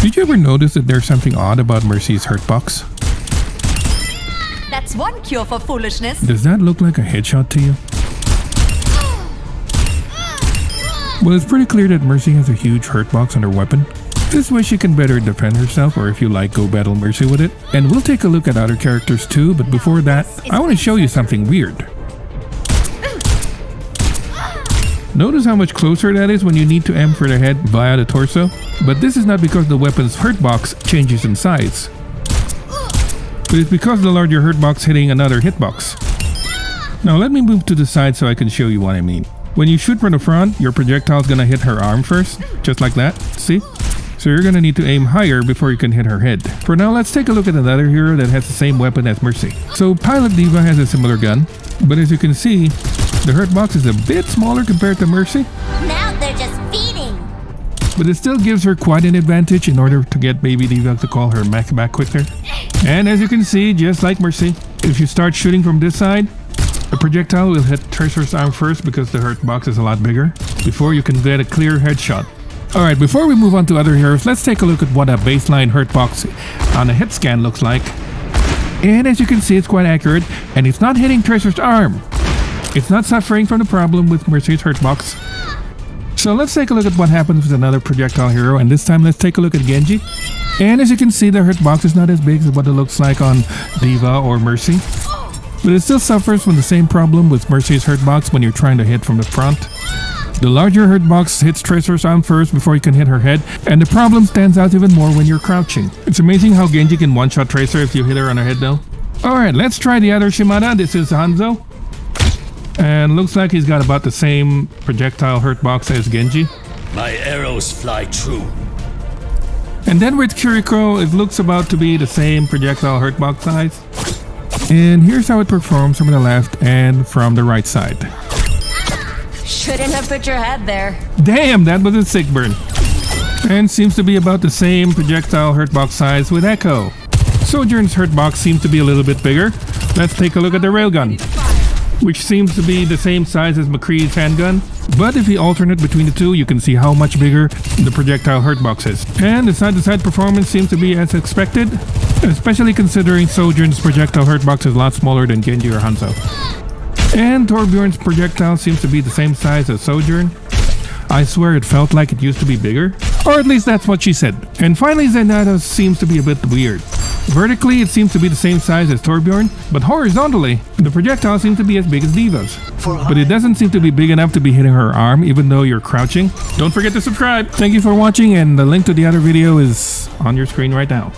Did you ever notice that there's something odd about Mercy's Hurtbox? That's one cure for foolishness. Does that look like a headshot to you? Well, it's pretty clear that Mercy has a huge Hurtbox on her weapon. This way she can better defend herself, or if you like, go battle Mercy with it. And we'll take a look at other characters too, but before that, I want to show you something weird. Notice how much closer that is when you need to aim for the head via the torso? But this is not because the weapon's Hurtbox changes in size, but it's because the larger Hurtbox hitting another hitbox. Now let me move to the side so I can show you what I mean. When you shoot from the front, your projectile is gonna hit her arm first, just like that, see? So you're gonna need to aim higher before you can hit her head. For now, let's take a look at another hero that has the same weapon as Mercy. So Pilot D.Va has a similar gun, but as you can see, the Hurtbox is a bit smaller compared to Mercy. Now they're just feeding. But it still gives her quite an advantage in order to get Baby D.Va to call her mech back quicker. And as you can see, just like Mercy, if you start shooting from this side, the projectile will hit Tracer's arm first because the Hurtbox is a lot bigger, before you can get a clear headshot. Alright, before we move on to other heroes, let's take a look at what a baseline Hurtbox on a hit scan looks like. And as you can see, it's quite accurate, and it's not hitting Tracer's arm. It's not suffering from the problem with Mercy's Hurtbox. So let's take a look at what happens with another projectile hero, and this time let's take a look at Genji. And as you can see, the Hurtbox is not as big as what it looks like on D.Va or Mercy, but it still suffers from the same problem with Mercy's Hurtbox when you're trying to hit from the front. The larger Hurtbox hits Tracer's arm first before you can hit her head, and the problem stands out even more when you're crouching. It's amazing how Genji can one-shot Tracer if you hit her on her head though. Alright, let's try the other Shimada. This is Hanzo. And looks like he's got about the same projectile Hurtbox as Genji. My arrows fly true. And then with Kiriko, it looks about to be the same projectile Hurtbox size. And here's how it performs from the left and from the right side. Shouldn't have put your head there. Damn, that was a sick burn. And seems to be about the same projectile Hurtbox size with Echo. Sojourn's Hurtbox seems to be a little bit bigger. Let's take a look at the Railgun, which seems to be the same size as McCree's handgun. But if we alternate between the two, you can see how much bigger the projectile Hurtbox is. And the side-to-side performance seems to be as expected, especially considering Sojourn's projectile Hurtbox is a lot smaller than Genji or Hanzo. And Torbjörn's projectile seems to be the same size as Sojourn. I swear it felt like it used to be bigger, or at least that's what she said. And finally, Zenyatta seems to be a bit weird. Vertically, it seems to be the same size as Torbjörn, but horizontally, the projectile seems to be as big as D.Va's. But it doesn't seem to be big enough to be hitting her arm, even though you're crouching. Don't forget to subscribe. Thank you for watching, and the link to the other video is on your screen right now.